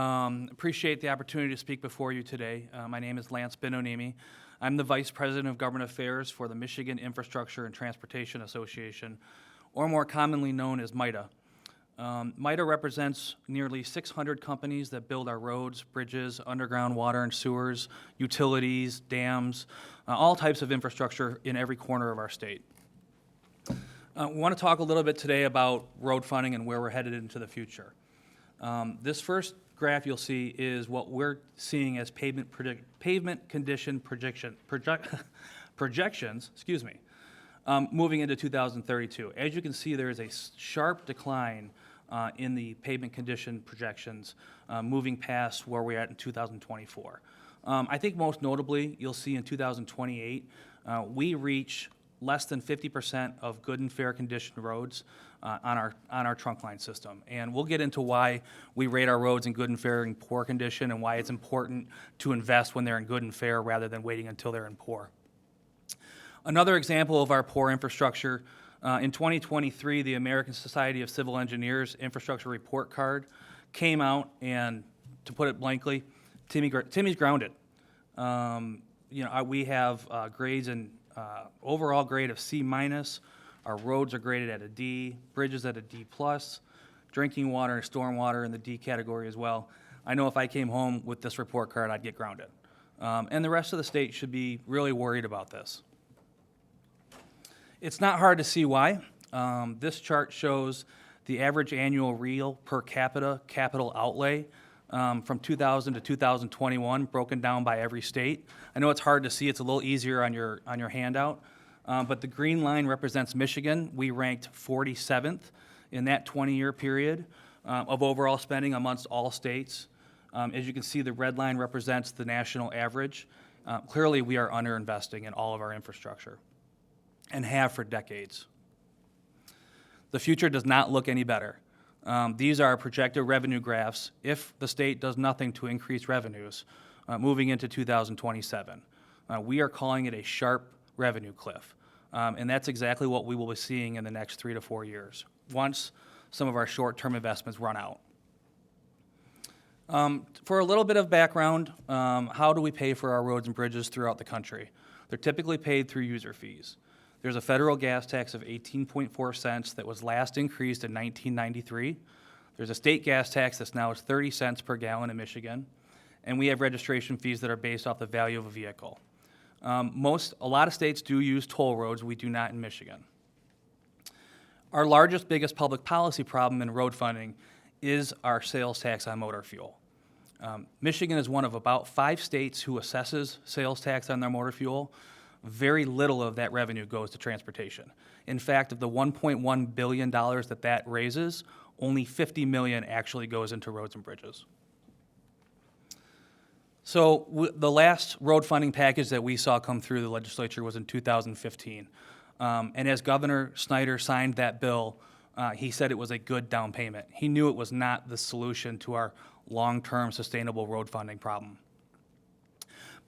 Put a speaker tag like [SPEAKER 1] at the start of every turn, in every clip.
[SPEAKER 1] Appreciate the opportunity to speak before you today. My name is Lance Binoniemi. I'm the Vice President of Government Affairs for the Michigan Infrastructure and Transportation Association, or more commonly known as MITA. MITA represents nearly 600 companies that build our roads, bridges, underground water and sewers, utilities, dams, all types of infrastructure in every corner of our state. We want to talk a little bit today about road funding and where we're headed into the future. This first graph you'll see is what we're seeing as pavement condition projections, moving into 2032. As you can see, there is a sharp decline in the pavement condition projections moving past where we're at in 2024. I think most notably, you'll see in 2028, we reach less than 50% of good and fair condition roads on our trunk line system. And we'll get into why we rate our roads in good and fair and poor condition, and why it's important to invest when they're in good and fair rather than waiting until they're in poor. Another example of our poor infrastructure, in 2023, the American Society of Civil Engineers Infrastructure Report Card came out, and to put it blankly, Timmy's grounded. We have grades in overall grade of C-. Our roads are graded at a D, bridges at a D+, drinking water and stormwater in the D category as well. I know if I came home with this report card, I'd get grounded. And the rest of the state should be really worried about this. It's not hard to see why. This chart shows the average annual real per capita capital outlay from 2000 to 2021, broken down by every state. I know it's hard to see. It's a little easier on your handout. But the green line represents Michigan. We ranked 47th in that 20-year period of overall spending amongst all states. As you can see, the red line represents the national average. Clearly, we are underinvesting in all of our infrastructure, and have for decades. The future does not look any better. These are projected revenue graphs if the state does nothing to increase revenues moving into 2027. We are calling it a sharp revenue cliff. And that's exactly what we will be seeing in the next 3 to 4 years, once some of our short-term investments run out. For a little bit of background, how do we pay for our roads and bridges throughout the country? They're typically paid through user fees. There's a federal gas tax of 18.4 cents that was last increased in 1993. There's a state gas tax that's now 30 cents per gallon in Michigan. And we have registration fees that are based off the value of a vehicle. A lot of states do use toll roads. We do not in Michigan. Our biggest public policy problem in road funding is our sales tax on motor fuel. Michigan is one of about 5 states who assesses sales tax on their motor fuel. Very little of that revenue goes to transportation. In fact, of the $1.1 billion that raises, only $50 million actually goes into roads and bridges. So the last road funding package that we saw come through the legislature was in 2015. And as Governor Snyder signed that bill, he said it was a good down payment. He knew it was not the solution to our long-term sustainable road funding problem.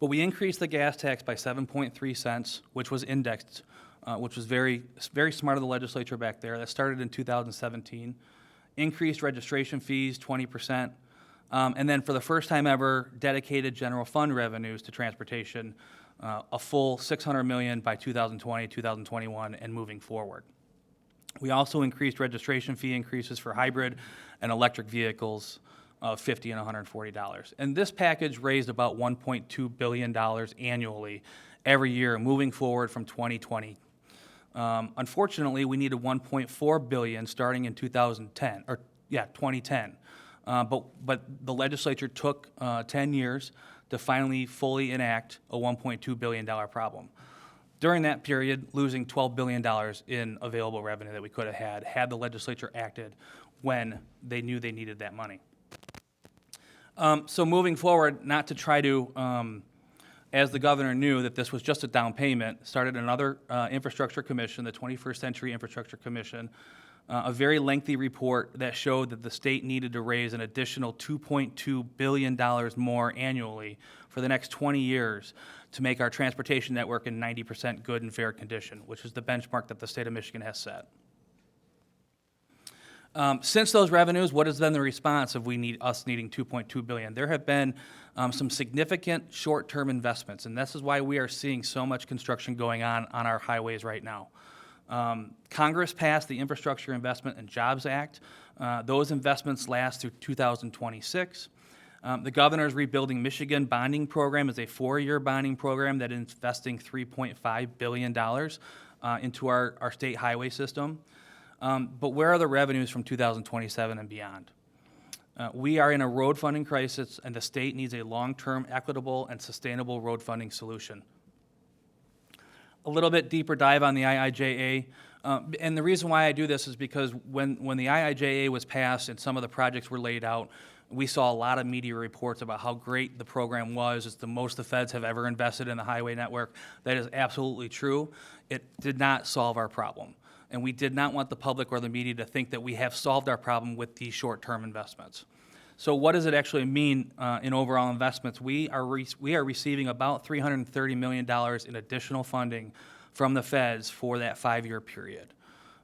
[SPEAKER 1] But we increased the gas tax by 7.3 cents, which was indexed, which was very, very smart of the legislature back there. That started in 2017. Increased registration fees, 20%. And then for the first time ever, dedicated general fund revenues to transportation, a full $600 million by 2020, 2021, and moving forward. We also increased registration fee increases for hybrid and electric vehicles of $50 and $140. And this package raised about $1.2 billion annually every year moving forward from 2020. Unfortunately, we needed $1.4 billion starting in 2010. But the legislature took 10 years to finally fully enact a $1.2 billion problem. During that period, losing $12 billion in available revenue that we could have had the legislature acted when they knew they needed that money. So moving forward, not to try to, as the governor knew that this was just a down payment, started another infrastructure commission, the 21st Century Infrastructure Commission, a very lengthy report that showed that the state needed to raise an additional $2.2 billion more annually for the next 20 years to make our transportation network in 90% good and fair condition, which is the benchmark that the state of Michigan has set. Since those revenues, what has been the response of us needing $2.2 billion? There have been some significant short-term investments, and this is why we are seeing so much construction going on our highways right now. Congress passed the Infrastructure Investment and Jobs Act. Those investments last through 2026. The governor's Rebuilding Michigan bonding program is a 4-year bonding program that is investing $3.5 billion into our state highway system. But where are the revenues from 2027 and beyond? We are in a road funding crisis, and the state needs a long-term, equitable, and sustainable road funding solution. A little bit deeper dive on the IIJA. And the reason why I do this is because when the IIJA was passed and some of the projects were laid out, we saw a lot of media reports about how great the program was. It's the most the feds have ever invested in the highway network. That is absolutely true. It did not solve our problem. And we did not want the public or the media to think that we have solved our problem with these short-term investments. So what does it actually mean in overall investments? We are receiving about $330 million in additional funding from the feds for that 5-year period.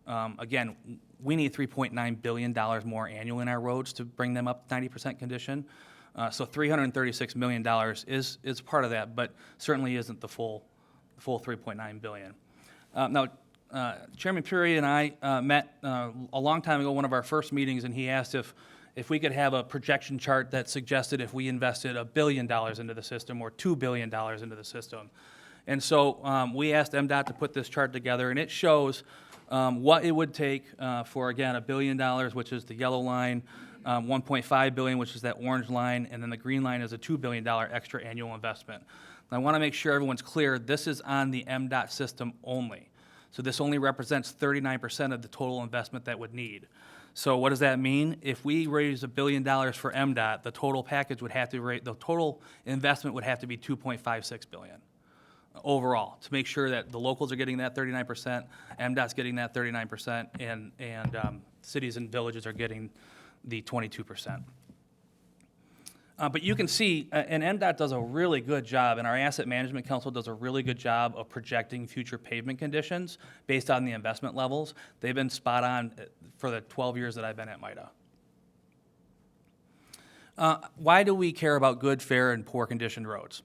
[SPEAKER 1] Again, we need $3.9 billion more annually in our roads to bring them up to 90% condition. So $336 million is part of that, but certainly isn't the full $3.9 billion. Now, Chairman Puri and I met a long time ago, one of our first meetings, and he asked if we could have a projection chart that suggested if we invested $1 billion into the system or $2 billion into the system. And so we asked MDOT to put this chart together, and it shows what it would take for, again, $1 billion, which is the yellow line, 1.5 billion, which is that orange line, and then the green line is a $2 billion extra annual investment. And I want to make sure everyone's clear, this is on the MDOT system only. So this only represents 39% of the total investment that would need. So what does that mean? If we raise $1 billion for MDOT, the total package would have to the total investment would have to be $2.56 billion overall to make sure that the locals are getting that 39%, MDOT's getting that 39%, and cities and villages are getting the 22%. But you can see, and MDOT does a really good job, and our Asset Management Council does a really good job of projecting future pavement conditions based on the investment levels. They've been spot on for the 12 years that I've been at MITA. Why do we care about good, fair, and poor conditioned roads?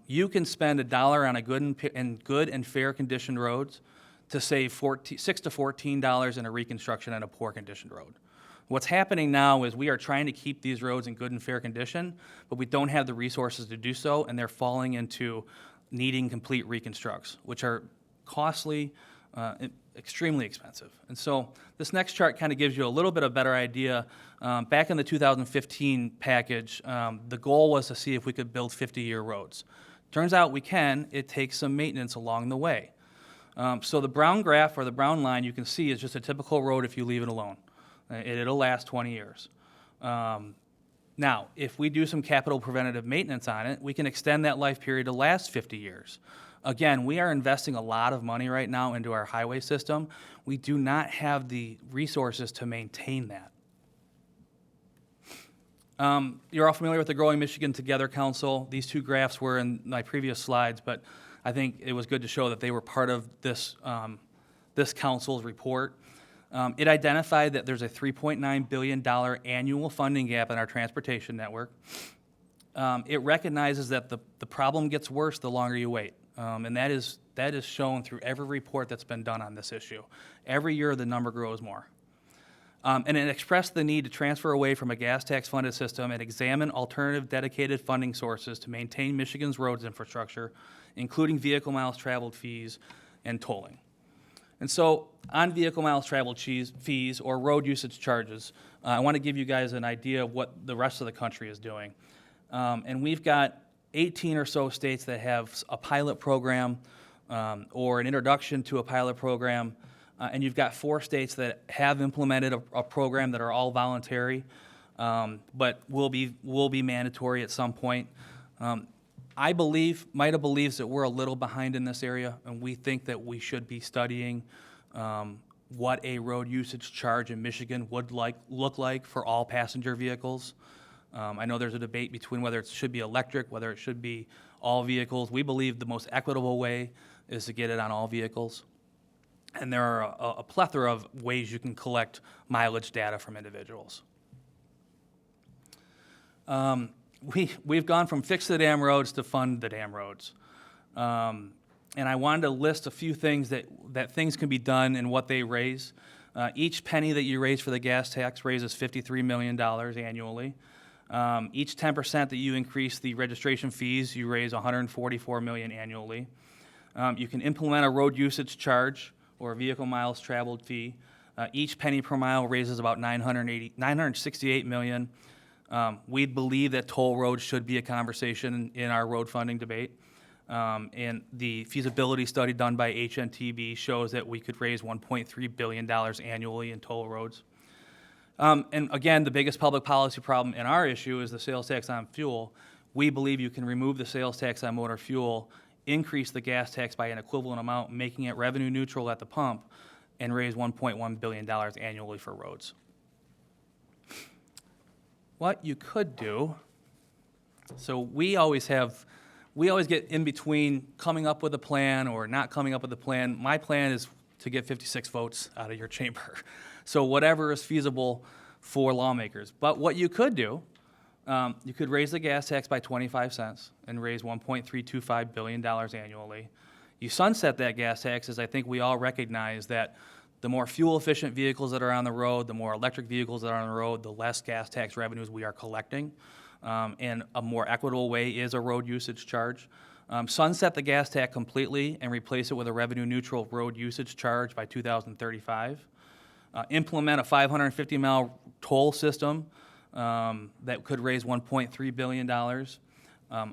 [SPEAKER 1] You can spend $1 on a good and fair conditioned roads to save $6 to $14 in a reconstruction on a poor conditioned road. What's happening now is we are trying to keep these roads in good and fair condition, but we don't have the resources to do so, and they're falling into needing complete reconstructs, which are costly, extremely expensive. And so this next chart kind of gives you a little bit of better idea. Back in the 2015 package, the goal was to see if we could build 50-year roads. Turns out we can. It takes some maintenance along the way. So the brown graph, or the brown line, you can see is just a typical road if you leave it alone. It'll last 20 years. Now, if we do some capital preventative maintenance on it, we can extend that life period to last 50 years. Again, we are investing a lot of money right now into our highway system. We do not have the resources to maintain that. You're all familiar with the Growing Michigan Together Council. These two graphs were in my previous slides, but I think it was good to show that they were part of this, this council's report. It identified that there's a $3.9 billion annual funding gap in our transportation network. It recognizes that the problem gets worse the longer you wait, and that is shown through every report that's been done on this issue. Every year the number grows more. And it expressed the need to transfer away from a gas tax funded system and examine alternative dedicated funding sources to maintain Michigan's roads infrastructure, including vehicle miles traveled fees and tolling. And so on vehicle miles traveled fees or road usage charges, I want to give you guys an idea of what the rest of the country is doing. And we've got 18 or so states that have a pilot program or an introduction to a pilot program, and you've got 4 states that have implemented a program that are all voluntary, but will be mandatory at some point. I believe, MITA believes that we're a little behind in this area, and we think that we should be studying what a road usage charge in Michigan would look like for all passenger vehicles. I know there's a debate between whether it should be electric, whether it should be all vehicles. We believe the most equitable way is to get it on all vehicles. And there are a plethora of ways you can collect mileage data from individuals. We've gone from fix the damn roads to fund the damn roads. And I wanted to list a few things that things can be done and what they raise. Each penny that you raise for the gas tax raises $53 million annually. Each 10% that you increase the registration fees, you raise $144 million annually. You can implement a road usage charge or a vehicle miles traveled fee. Each penny per mile raises about $968 million. We believe that toll roads should be a conversation in our road funding debate. And the feasibility study done by HNTB shows that we could raise $1.3 billion annually in toll roads. And again, the biggest public policy problem in our issue is the sales tax on fuel. We believe you can remove the sales tax on motor fuel, increase the gas tax by an equivalent amount, making it revenue neutral at the pump, and raise $1.1 billion annually for roads. What you could do, so we always get in between coming up with a plan or not coming up with a plan. My plan is to get 56 votes out of your chamber. So whatever is feasible for lawmakers. But what you could do, you could raise the gas tax by 25 cents and raise $1.325 billion annually. You sunset that gas tax, as I think we all recognize that the more fuel-efficient vehicles that are on the road, the more electric vehicles that are on the road, the less gas tax revenues we are collecting. And a more equitable way is a road usage charge. Sunset the gas tax completely and replace it with a revenue-neutral road usage charge by 2035. Implement a 550-mile toll system that could raise $1.3 billion.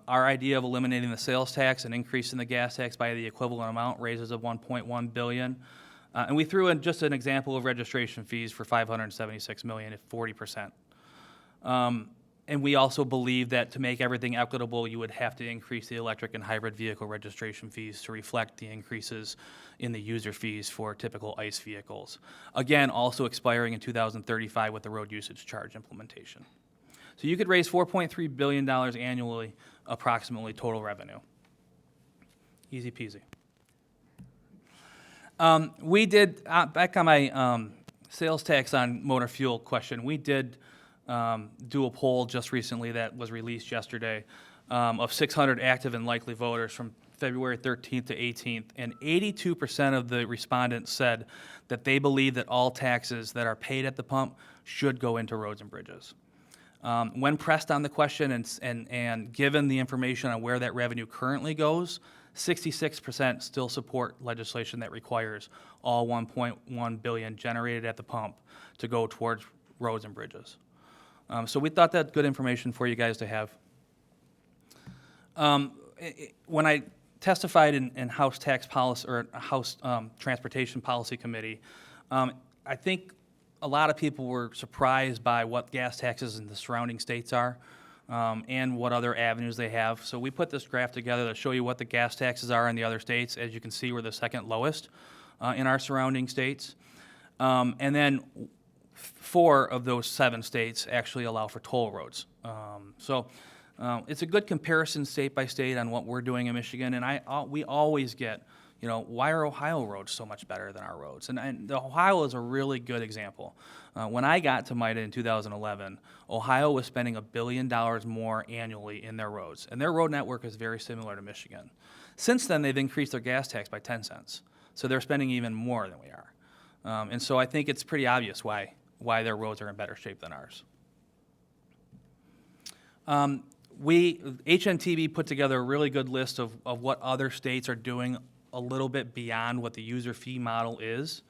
[SPEAKER 1] Our idea of eliminating the sales tax and increasing the gas tax by the equivalent amount raises of $1.1 billion. And we threw in just an example of registration fees for $576 million at 40%. And we also believe that to make everything equitable, you would have to increase the electric and hybrid vehicle registration fees to reflect the increases in the user fees for typical ICE vehicles. Again, also expiring in 2035 with the road usage charge implementation. So you could raise $4.3 billion annually, approximately total revenue. Easy peasy. We did, back on my sales tax on motor fuel question, we did do a poll just recently that was released yesterday of 600 active and likely voters from February 13th to 18th, and 82% of the respondents said that they believe that all taxes that are paid at the pump should go into roads and bridges. When pressed on the question and given the information on where that revenue currently goes, 66% still support legislation that requires all $1.1 billion generated at the pump to go towards roads and bridges. So we thought that good information for you guys to have. When I testified in House Tax Policy or House Transportation Policy Committee, I think a lot of people were surprised by what gas taxes in the surrounding states are and what other avenues they have. So we put this graph together to show you what the gas taxes are in the other states. As you can see, we're the second lowest in our surrounding states. And then 4 of those 7 states actually allow for toll roads. So it's a good comparison state by state on what we're doing in Michigan. And we always get, why are Ohio roads so much better than our roads? And Ohio is a really good example. When I got to MITA in 2011, Ohio was spending $1 billion more annually in their roads. And their road network is very similar to Michigan. Since then, they've increased their gas tax by 10 cents. So they're spending even more than we are. And so I think it's pretty obvious why their roads are in better shape than ours. HNTB put together a really good list of what other states are doing a little bit beyond what the user fee model is.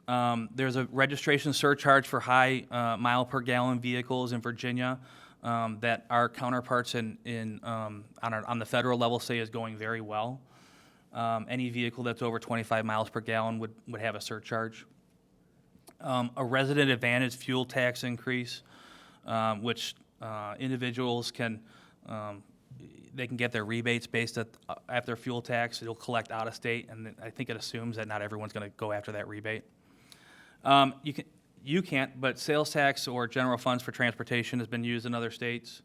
[SPEAKER 1] There's a registration surcharge for high mile per gallon vehicles in Virginia that our counterparts on the federal level say is going very well. Any vehicle that's over 25 miles per gallon would have a surcharge. A resident advantage fuel tax increase, which individuals can get their rebates based at their fuel tax. It'll collect out of state, and I think it assumes that not everyone's going to go after that rebate. You can't, but sales tax or general funds for transportation has been used in other states.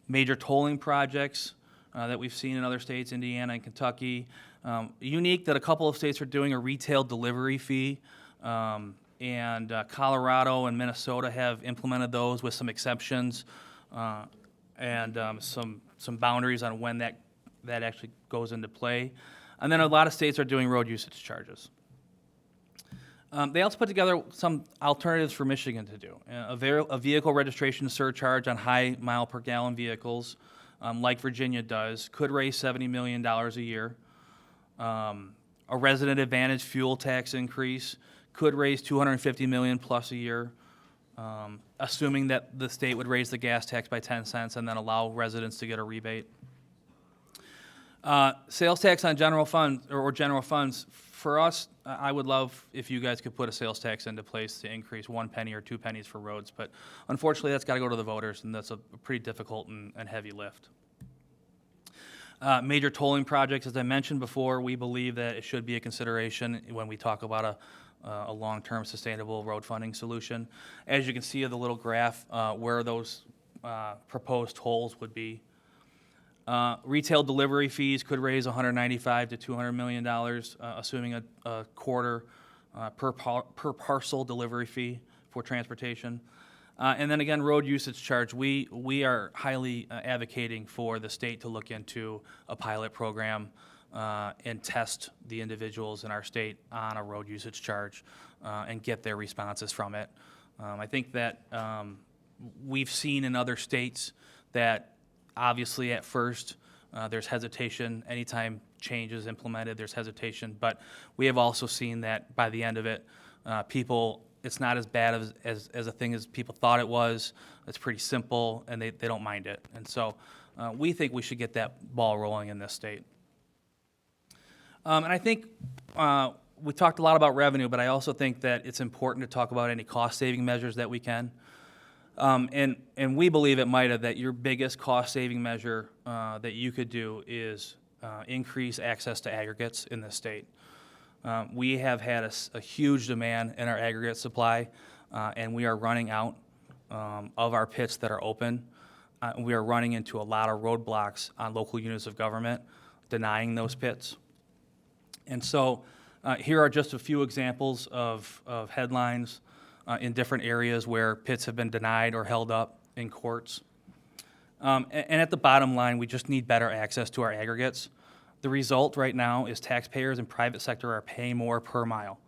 [SPEAKER 1] Major tolling projects that we've seen in other states, Indiana and Kentucky, Unique that a couple of states are doing a retail delivery fee, and Colorado and Minnesota have implemented those with some exceptions and some boundaries on when that actually goes into play. And then a lot of states are doing road usage charges. They also put together some alternatives for Michigan to do. A vehicle registration surcharge on high mile per gallon vehicles, like Virginia does, could raise $70 million a year. A resident advantage fuel tax increase could raise $250 million plus a year, assuming that the state would raise the gas tax by 10 cents and then allow residents to get a rebate. Sales tax on general funds or general funds. For us, I would love if you guys could put a sales tax into place to increase 1 penny or 2 pennies for roads, but unfortunately that's got to go to the voters, and that's a pretty difficult and heavy lift. Major tolling projects, as I mentioned before, we believe that it should be a consideration when we talk about a long-term sustainable road funding solution. As you can see of the little graph, where those proposed tolls would be. Retail delivery fees could raise $195 to $200 million, assuming a quarter per parcel delivery fee for transportation. And then again, road usage charge. We are highly advocating for the state to look into a pilot program and test the individuals in our state on a road usage charge and get their responses from it. I think that we've seen in other states that obviously at first there's hesitation. Anytime change is implemented, there's hesitation. But we have also seen that by the end of it, it's not as bad as a thing as people thought it was. It's pretty simple, and they don't mind it. And so we think we should get that ball rolling in this state. And I think we talked a lot about revenue, but I also think that it's important to talk about any cost-saving measures that we can. And we believe at MITA that your biggest cost-saving measure that you could do is increase access to aggregates in this state. We have had a huge demand in our aggregate supply, and we are running out of our pits that are open. We are running into a lot of roadblocks on local units of government denying those pits. And so here are just a few examples of headlines in different areas where pits have been denied or held up in courts. And at the bottom line, we just need better access to our aggregates. The result right now is taxpayers and private sector are paying more per mile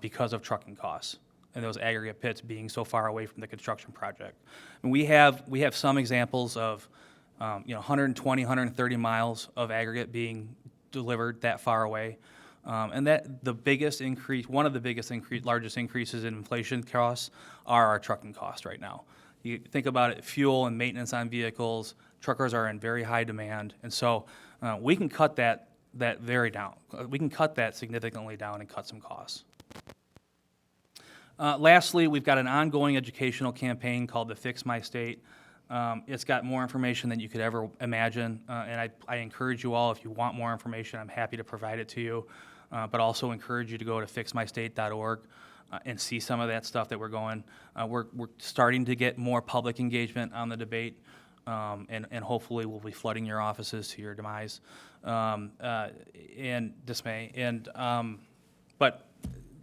[SPEAKER 1] because of trucking costs and those aggregate pits being so far away from the construction project. And we have some examples of 120, 130 miles of aggregate being delivered that far away. And that the biggest increase, one of the biggest largest increases in inflation costs are our trucking costs right now. You think about it, fuel and maintenance on vehicles, truckers are in very high demand, and so we can cut that very down. We can cut that significantly down and cut some costs. Lastly, we've got an ongoing educational campaign called the Fix My State. It's got more information than you could ever imagine, and I encourage you all, if you want more information, I'm happy to provide it to you, but also encourage you to go to fixmystate.org and see some of that stuff that we're going. We're starting to get more public engagement on the debate, and hopefully we'll be flooding your offices to your demise and dismay. But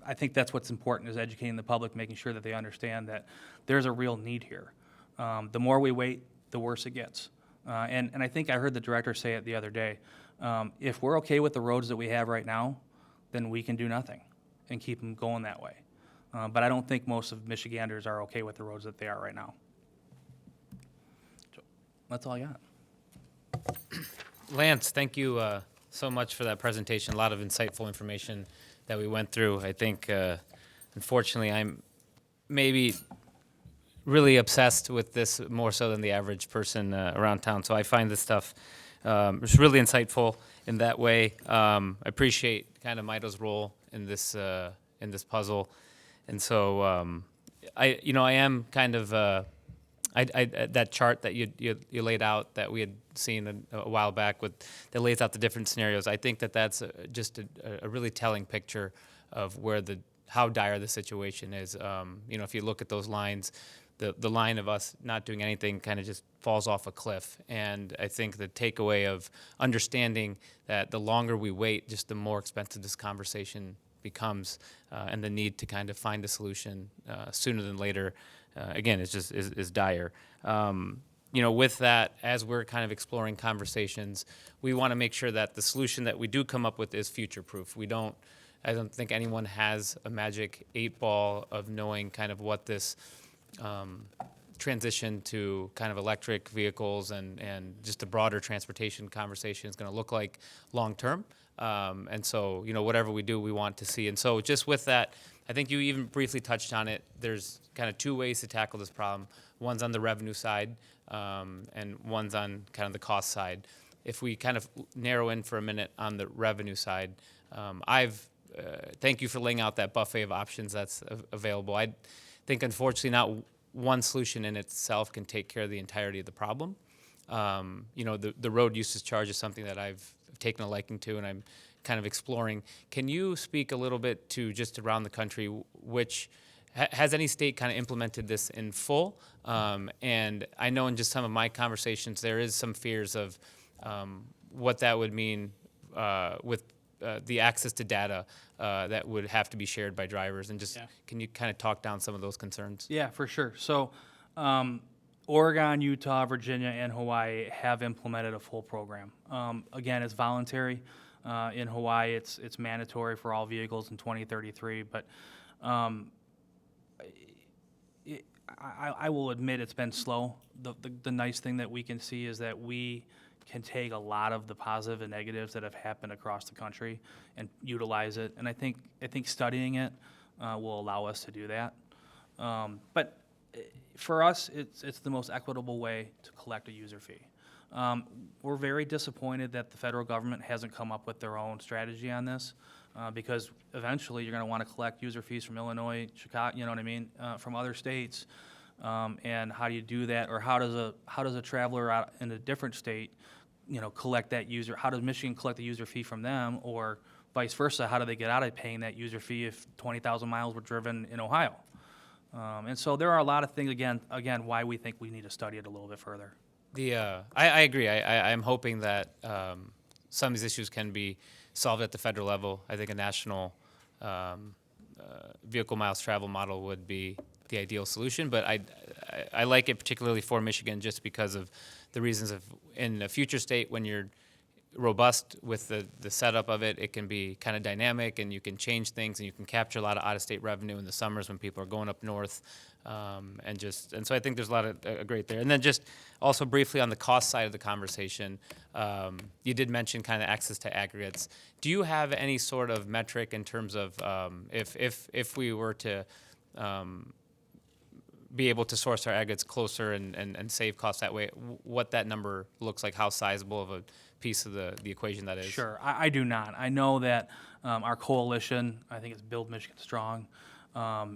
[SPEAKER 1] I think that's what's important, is educating the public, making sure that they understand that there's a real need here. The more we wait, the worse it gets. And I think I heard the director say it the other day. If we're okay with the roads that we have right now, then we can do nothing and keep them going that way. But I don't think most of Michiganders are okay with the roads that they are right now. So that's all I got.
[SPEAKER 2] Lance, thank you so much for that presentation. A lot of insightful information that we went through. I think, unfortunately, I'm maybe really obsessed with this more so than the average person around town. So I find this stuff it's really insightful in that way. I appreciate kind of MITA's role in this puzzle, and so I am kind of that chart that you laid out that we had seen a while back that lays out the different scenarios. I think that's just a really telling picture of how dire the situation is. If you look at those lines, the line of us not doing anything kind of just falls off a cliff. And I think the takeaway of understanding that the longer we wait, just the more expensive this conversation becomes, and the need to kind of find a solution sooner than later, again, is dire. With that, as we're kind of exploring conversations, we want to make sure that the solution that we do come up with is future-proof. I don't think anyone has a magic 8-ball of knowing kind of what this transition to kind of electric vehicles and just a broader transportation conversation is going to look like long-term. And so, whatever we do, we want to see. And so just with that, I think you even briefly touched on it. There's kind of two ways to tackle this problem. One's on the revenue side, and one's on kind of the cost side. If we kind of narrow in for a minute on the revenue side, thank you for laying out that buffet of options that's available. I think, unfortunately, not one solution in itself can take care of the entirety of the problem. The road usage charge is something that I've taken a liking to, and I'm kind of exploring. Can you speak a little bit to just around the country, has any state kind of implemented this in full? And I know in just some of my conversations, there is some fears of what that would mean with the access to data that would have to be shared by drivers. And just Can you kind of talk down some of those concerns?
[SPEAKER 1] Yeah, for sure. So Oregon, Utah, Virginia, and Hawaii have implemented a full program. Again, it's voluntary. In Hawaii, it's mandatory for all vehicles in 2033. But I will admit it's been slow. The nice thing that we can see is that we can take a lot of the positive and negatives that have happened across the country and utilize it. And I think studying it will allow us to do that. But for us, it's the most equitable way to collect a user fee. We're very disappointed that the federal government hasn't come up with their own strategy on this, because eventually you're going to want to collect user fees from Illinois, Chicago, you know what I mean, from other states. And how do you do that? Or how does a traveler out in a different state, collect that user? How does Michigan collect the user fee from them, or vice versa? How do they get out of paying that user fee if 20,000 miles were driven in Ohio? And so there are a lot of things, again, why we think we need to study it a little bit further.
[SPEAKER 2] I agree. I'm hoping that some of these issues can be solved at the federal level. I think a national vehicle miles travel model would be the ideal solution, but I like it particularly for Michigan just because of the reasons of in a future state when you're robust with the setup of it, it can be kind of dynamic and you can change things and you can capture a lot of out-of-state revenue in the summers when people are going up north. And so I think there's a lot of great there. And then just also briefly on the cost side of the conversation, you did mention kind of access to aggregates. Do you have any sort of metric in terms of if we were to be able to source our aggregates closer and save costs that way, what that number looks like, how sizable of a piece of the equation that is?
[SPEAKER 1] Sure, I do not. I know that our coalition, I think it's Build Michigan Strong,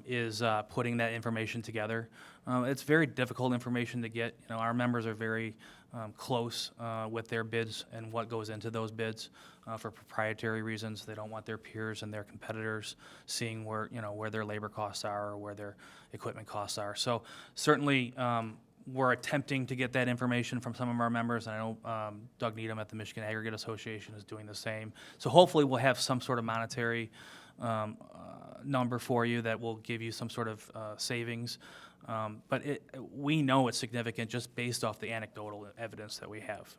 [SPEAKER 1] is putting that information together. It's very difficult information to get. Our members are very close with their bids and what goes into those bids for proprietary reasons. They don't want their peers and their competitors seeing where their labor costs are or where their equipment costs are. So certainly we're attempting to get that information from some of our members, and I know Doug Needham at the Michigan Aggregate Association is doing the same. So hopefully we'll have some sort of monetary number for you that will give you some sort of savings. But we know it's significant just based off the anecdotal evidence that we have.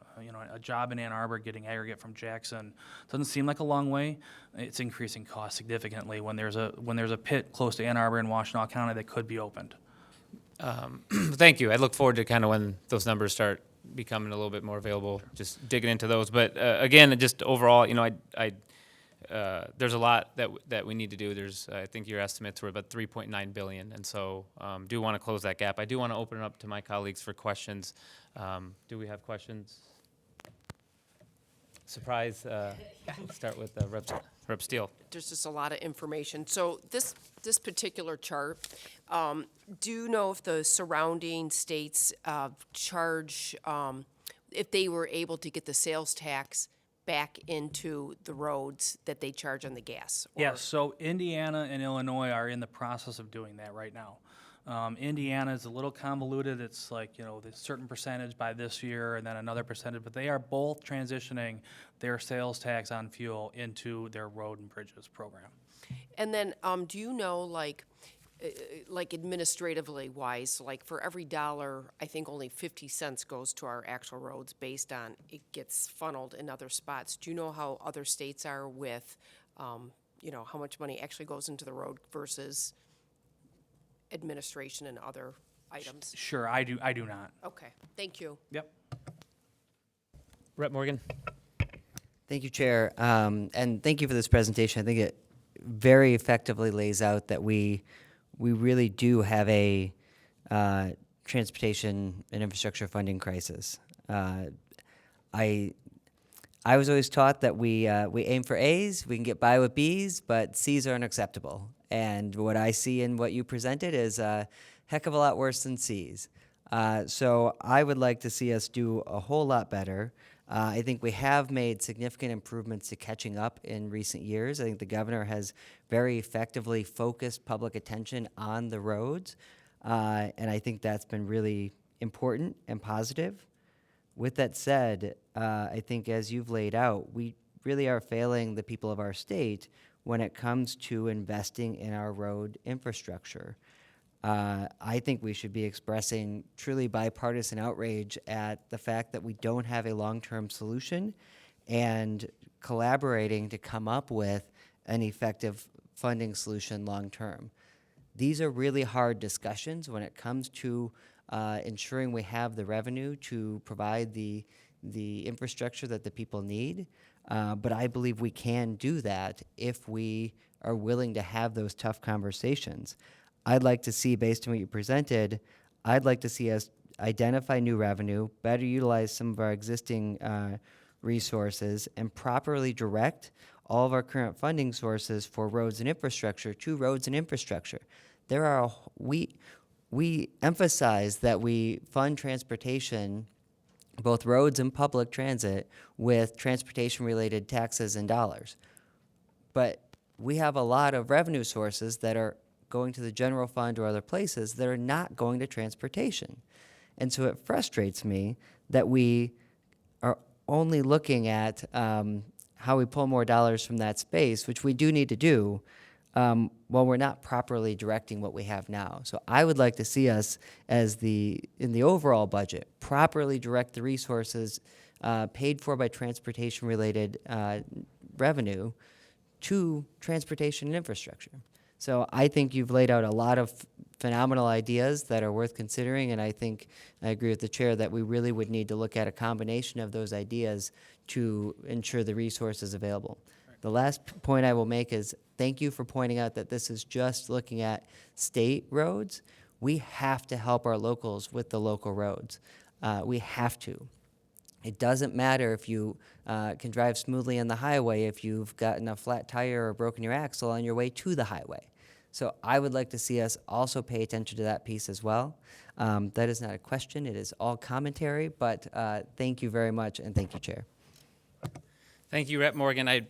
[SPEAKER 1] A job in Ann Arbor getting aggregate from Jackson doesn't seem like a long way. It's increasing cost significantly when there's a pit close to Ann Arbor in Washtenaw County that could be opened.
[SPEAKER 2] Thank you. I look forward to kind of when those numbers start becoming a little bit more available, just digging into those. But again, just overall, there's a lot that we need to do. I think your estimates were about $3.9 billion, and so do want to close that gap. I do want to open it up to my colleagues for questions. Do we have questions? Surprise. Start with Rep. Steele.
[SPEAKER 3] There's just a lot of information. So this particular chart, do you know if the surrounding states charge, if they were able to get the sales tax back into the roads that they charge on the gas?
[SPEAKER 1] Yes, so Indiana and Illinois are in the process of doing that right now. Indiana is a little convoluted. It's like, this certain percentage by this year and then another percentage, but they are both transitioning their sales tax on fuel into their road and bridges program.
[SPEAKER 3] And then, do you know, like administratively wise, like for every dollar, I think only 50 cents goes to our actual roads based on it gets funneled in other spots. Do you know how other states are with, how much money actually goes into the road versus administration and other items?
[SPEAKER 1] Sure, I do not.
[SPEAKER 3] Okay, thank you.
[SPEAKER 1] Yep.
[SPEAKER 2] Rep. Morgan.
[SPEAKER 4] Thank you, Chair. And thank you for this presentation. I think it very effectively lays out that we really do have a transportation and infrastructure funding crisis. I was always taught that we aim for A's, we can get by with B's, but C's are unacceptable. And what I see in what you presented is a heck of a lot worse than C's. So I would like to see us do a whole lot better. I think we have made significant improvements to catching up in recent years. I think the governor has very effectively focused public attention on the roads, and I think that's been really important and positive. With that said, I think as you've laid out, we really are failing the people of our state when it comes to investing in our road infrastructure. I think we should be expressing truly bipartisan outrage at the fact that we don't have a long-term solution and collaborating to come up with an effective funding solution long-term. These are really hard discussions when it comes to ensuring we have the revenue to provide the infrastructure that the people need. But I believe we can do that if we are willing to have those tough conversations. I'd like to see, based on what you presented, I'd like to see us identify new revenue, better utilize some of our existing resources, and properly direct all of our current funding sources for roads and infrastructure to roads and infrastructure. We emphasize that we fund transportation, both roads and public transit, with transportation-related taxes and dollars. But we have a lot of revenue sources that are going to the general fund or other places that are not going to transportation. And so it frustrates me that we are only looking at how we pull more dollars from that space, which we do need to do, while we're not properly directing what we have now. So I would like to see us, in the overall budget, properly direct the resources paid for by transportation-related revenue to transportation and infrastructure. So I think you've laid out a lot of phenomenal ideas that are worth considering, and I think I agree with the chair that we really would need to look at a combination of those ideas to ensure the resources available. Right. The last point I will make is thank you for pointing out that this is just looking at state roads. We have to help our locals with the local roads. We have to. It doesn't matter if you can drive smoothly on the highway if you've gotten a flat tire or broken your axle on your way to the highway. So I would like to see us also pay attention to that piece as well. That is not a question, it is all commentary, but thank you very much, and thank you, Chair.
[SPEAKER 2] Thank you, Rep. Morgan. I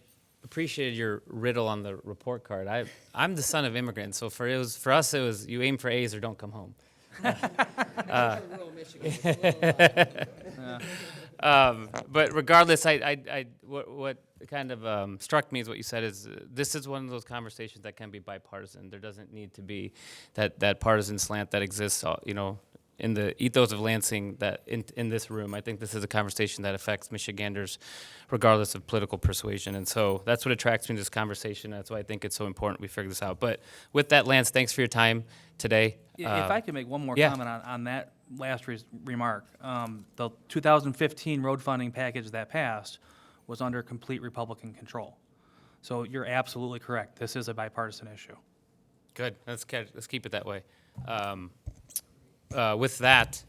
[SPEAKER 2] appreciated your riddle on the report card. I'm the son of immigrants, so for us it was you aim for A's or don't come home. But regardless, what kind of struck me is what you said is this is one of those conversations that can be bipartisan. There doesn't need to be that partisan slant that exists, in the ethos of Lansing that in this room. I think this is a conversation that affects Michiganders regardless of political persuasion. And so that's what attracts me to this conversation. That's why I think it's so important we figure this out. But with that, Lance, thanks for your time today.
[SPEAKER 1] If I could make one more
[SPEAKER 2] yeah.
[SPEAKER 1] comment on that last remark. The 2015 road funding package that passed was under complete Republican control. So you're absolutely correct. This is a bipartisan issue.
[SPEAKER 2] Good. Let's keep it that way. With that,